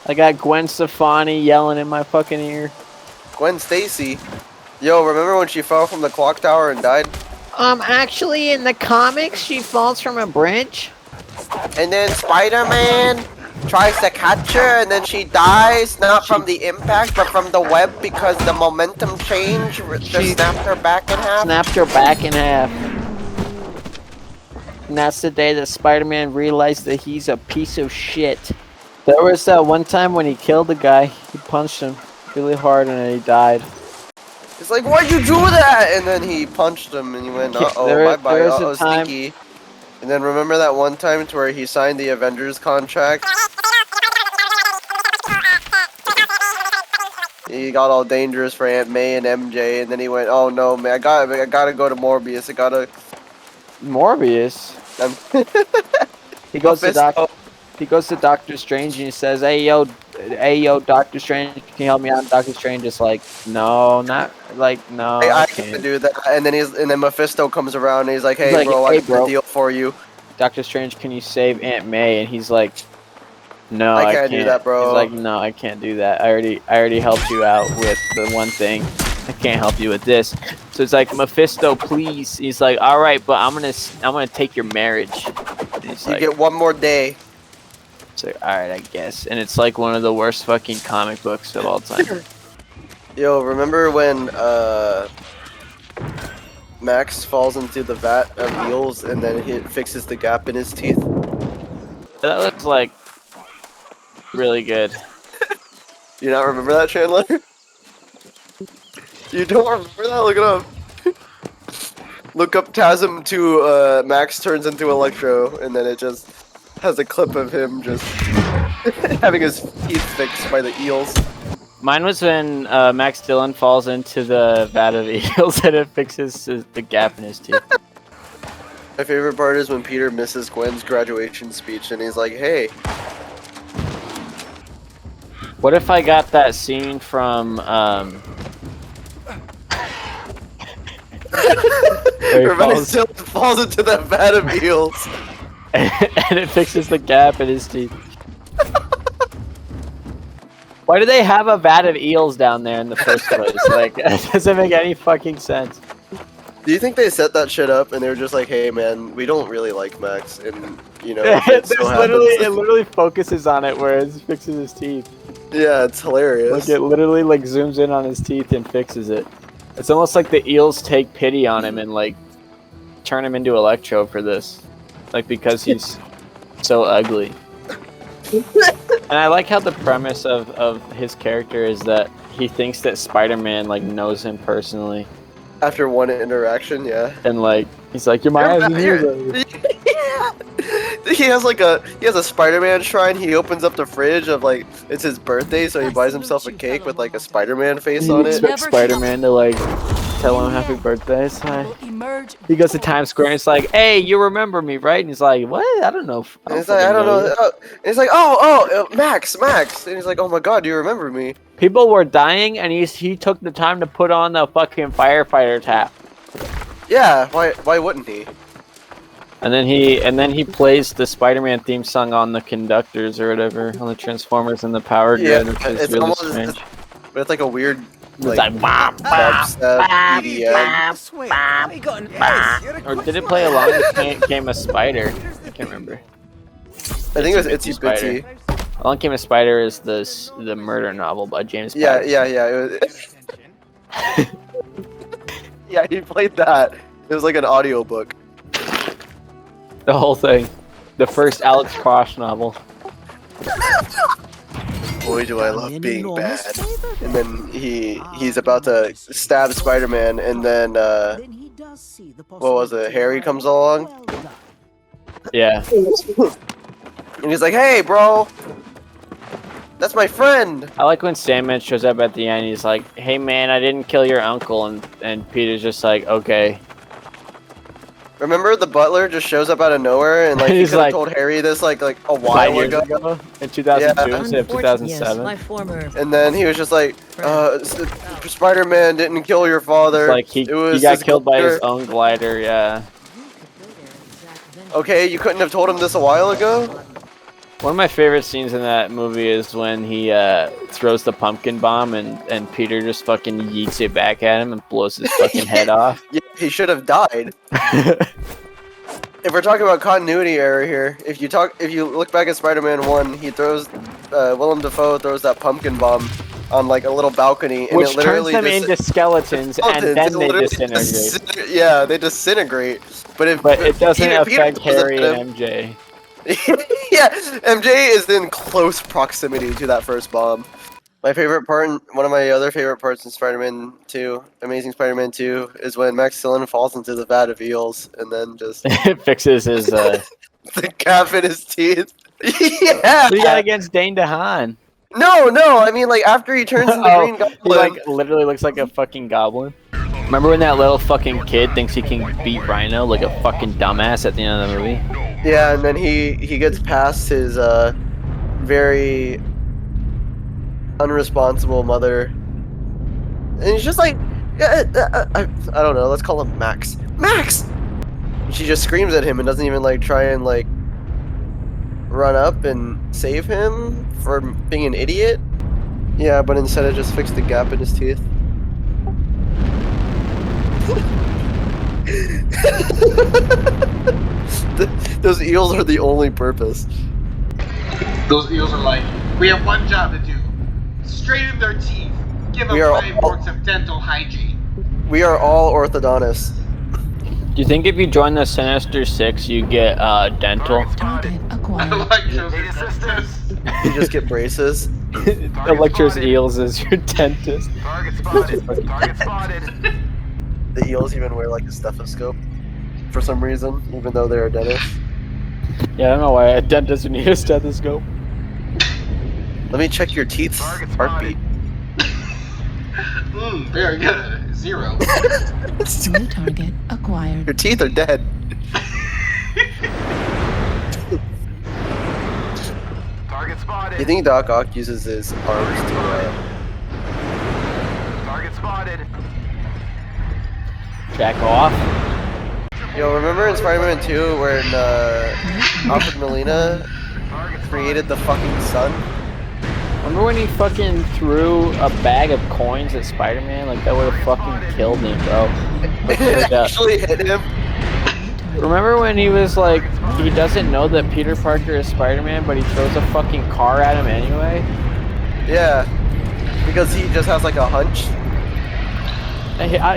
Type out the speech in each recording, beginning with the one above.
I got Gwen Stefani yelling in my fucking ear. Gwen Stacy. Yo, remember when she fell from the clock tower and died? Actually, in the comics, she falls from a bridge. And then Spider-Man tries to catch her, and then she dies, not from the impact, but from the web because the momentum change just snapped her back in half. Snapped her back in half. And that's the day that Spider-Man realized that he's a piece of shit. There was that one time when he killed the guy. He punched him really hard and then he died. It's like, why'd you do that? And then he punched him and he went, uh-oh, bye-bye, uh-oh, stinky. And then remember that one time to where he signed the Avengers contract? He got all dangerous for Aunt May and MJ, and then he went, oh no, man, I gotta go to Morbius, Morbius? He goes to Doctor Strange and he says, hey yo, Doctor Strange, can you help me out? And Doctor Strange is like, no, not like, no. I can't do that. And then Mephisto comes around and he's like, hey, bro, I got a deal for you. Doctor Strange, can you save Aunt May? And he's like, no, I can't do that, bro. He's like, no, I can't do that. I already helped you out with the one thing. I can't help you with this. So it's like, Mephisto, please. He's like, all right, but I'm gonna take your marriage. You get one more day. It's like, all right, I guess. And it's like one of the worst fucking comic books of all time. Yo, remember when Max falls into the vat of eels and then he fixes the gap in his teeth? That looks like really good. You not remember that, Chandler? You don't remember that? Look it up. Look up TASM 2, Max turns into Electro, and then it just has a clip of him just having his teeth fixed by the eels. Mine was when Max Dillon falls into the vat of eels and it fixes the gap in his teeth. My favorite part is when Peter misses Gwen's graduation speech and he's like, hey. What if I got that scene from Everybody still falls into that vat of eels. and it fixes the gap in his teeth. Why do they have a vat of eels down there in the first place? Like, it doesn't make any fucking sense. Do you think they set that shit up and they were just like, hey man, we don't really like Max, and you know, it literally focuses on it where it fixes his teeth. Yeah, it's hilarious. Like, it literally like zooms in on his teeth and fixes it. It's almost like the eels take pity on him and like turn him into Electro for this. Like, because he's so ugly. And I like how the premise of his character is that he thinks that Spider-Man like knows him personally. After one interaction, yeah. And like, he's like, you're my eyes and ears. Yeah. He has a Spider-Man shrine. He opens up the fridge of like, it's his birthday, so he buys himself a cake with like a Spider-Man face on it. He expects Spider-Man to like tell him happy birthday. He goes to Times Square and it's like, hey, you remember me, right? And he's like, what? I don't know. He's like, I don't know. He's like, oh, Max. And he's like, oh my god, do you remember me? People were dying and he took the time to put on the fucking firefighter hat. Yeah, why wouldn't he? And then he plays the Spider-Man theme song on the conductors or whatever, on the Transformers and the power grid, which is it's really almost, strange. But it's like a weird It's like dubstep, EDM. Or did it play along with Came a Spider? I can't remember. I think it was Itsy Bitsy. Along Came a Spider is the murder novel by James Patterson. Yeah. It was yeah, he played that. It was like an audiobook. The whole thing. The first Alex Cross novel. Boy, do I love being bad. And then he's about to stab Spider-Man, and then what was it? Harry comes along. Yeah. And he's like, "Hey, bro, that's my friend." I like when Sandman shows up at the end. He's like, "Hey, man, I didn't kill your uncle," and Peter's just like, "Okay." Remember the butler just shows up out of nowhere and like he could have told Harry this like a while ago. In 2002 instead of 2007. Yes, and then he was just like, Spider-Man didn't kill your father. Like he got killed by his own glider, yeah. Okay, you couldn't have told him this a while ago? One of my favorite scenes in that movie is when he throws the pumpkin bomb and Peter just fucking yeets it back at him and blows his fucking head off. Yeah, he should have died. If we're talking about continuity error here, if you look back at Spider-Man 1, he throws Willem Dafoe throws that pumpkin bomb on like a little balcony, and Which it literally turns them into skeletons, and then they disintegrate. Yeah, they disintegrate. But it doesn't affect Peter Harry and MJ. Yeah, MJ is in close proximity to that first bomb. My favorite part, one of my other favorite parts in Spider-Man 2, Amazing Spider-Man 2, is when Max Dillon falls into the vat of eels and then just It fixes his. the cap in his teeth. Yeah. What do you got against Dane DeHaan? No, I mean like after he turns into Green Goblin. He like literally looks like a fucking goblin. Remember when that little fucking kid thinks he can beat Rhino like a fucking dumbass at the end of the movie? Yeah, and then he gets past his very unresponsible mother, and he's just like, I don't know. Let's call him Max. Max. And she just screams at him and doesn't even like try and like run up and save him for being an idiot. Yeah, but instead it just fixed the gap in his teeth. Those eels are the only purpose. Those eels are like, we have one job to do. Straighten their teeth. Give them 5 works of dental hygiene. We are all orthodontists. Do you think if you join the Sinister Six, you get dental? You just get braces. Electro's Eels is your dentist. The eels even wear like a stethoscope for some reason, even though they're a dentist. Yeah, I don't know why a dentist would need a stethoscope. Let me check your teeth's heartbeat. Very good. 0. New target acquired. Your teeth are dead. Target spotted. You think Doc Ock uses his arms to Target spotted. Jack off? Yo, remember in Spider-Man 2 when Alfred Molina created the fucking sun? Remember when he fucking threw a bag of coins at Spider-Man? Like, that would have fucking killed me, bro. It actually hit him. Remember when he was like, he doesn't know that Peter Parker is Spider-Man, but he throws a fucking car at him anyway? Yeah, because he just has like a hunch.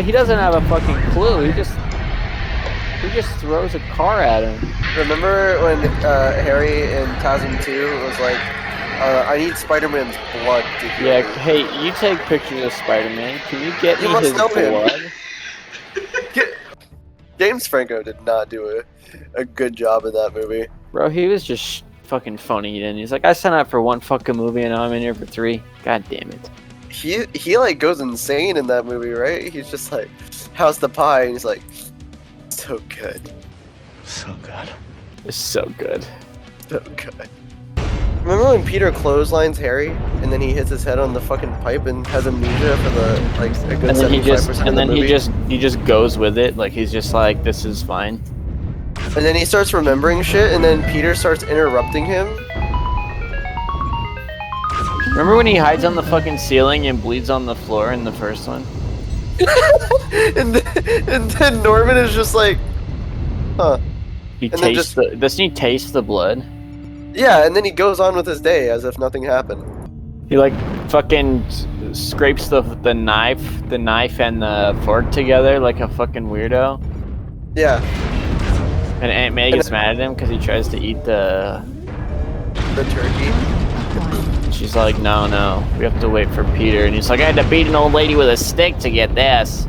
He doesn't have a fucking clue. He just throws a car at him. Remember when Harry in TASM 2 was like, I need Spider-Man's blood to heal. Yeah, hey, you take pictures of Spider-Man. Can you get me his blood? James Franco did not do a good job in that movie. Bro, he was just fucking funny, and he's like, I signed up for 1 fucking movie and now I'm in here for 3. God damn it. He like goes insane in that movie, right? He's just like, how's the pie? And he's like, so good. So good. It's so good. So good. Remember when Peter clotheslines Harry, and then he hits his head on the fucking pipe and has amnesia for the like a good 75% of the movie? he just goes with it, like he's just like, this is fine. And then he starts remembering shit, and then Peter starts interrupting him. Remember when he hides on the fucking ceiling and bleeds on the floor in the first one? and then Norman is just like, huh. Doesn't he taste the blood? Yeah, and then he goes on with his day as if nothing happened. He like fucking scrapes the knife and the fork together like a fucking weirdo. Yeah. And Aunt May gets mad at him because he tries to eat the turkey. She's like, no, we have to wait for Peter. And he's like, I had to beat an old lady with a stick to get this.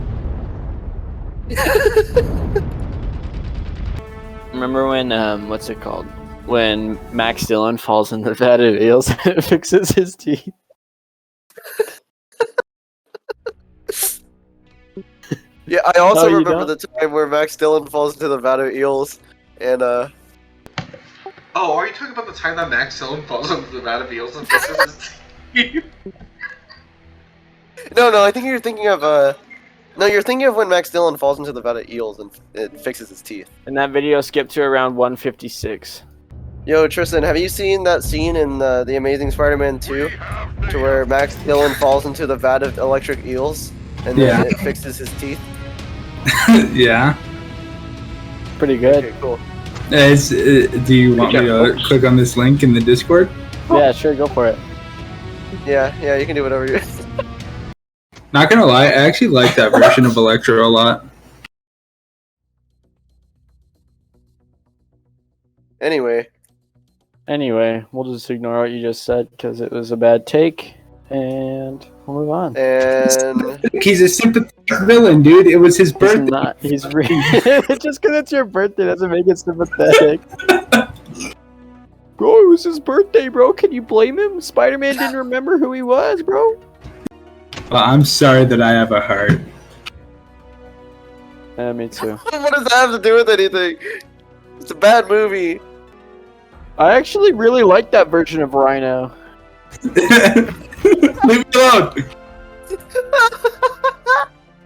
Remember when, what's it called? When Max Dillon falls in the vat of eels and it fixes his teeth. Yeah, I also remember the time where Max Dillon falls into the vat of eels and Oh, are you talking about the time that Max Dillon falls into the vat of eels and fixes his teeth? No, I think you're thinking of no, you're thinking of when Max Dillon falls into the vat of eels and it fixes his teeth. And that video skipped to around 156. Yo, Tristan, have you seen that scene in the Amazing Spider-Man 2, to where Max Dillon falls into the vat of electric eels, and then it fixes his teeth? Yeah. Pretty good. Okay, cool. Do you want me to click on this link in the Discord? Yeah, sure, go for it. Yeah, you can do whatever you. Not gonna lie, I actually like that version of Electro a lot. Anyway, we'll just ignore what you just said because it was a bad take, and we'll move on. And He's a sympathetic villain, dude. It was his He's birthday. not. He's just because it's your birthday doesn't make it sympathetic. Bro, it was his birthday, bro. Can you blame him? Spider-Man didn't remember who he was, bro. Well, I'm sorry that I have a heart. Yeah, me too. what does that have to do with anything? It's a bad movie. I actually really like that version of Rhino. Leave me alone.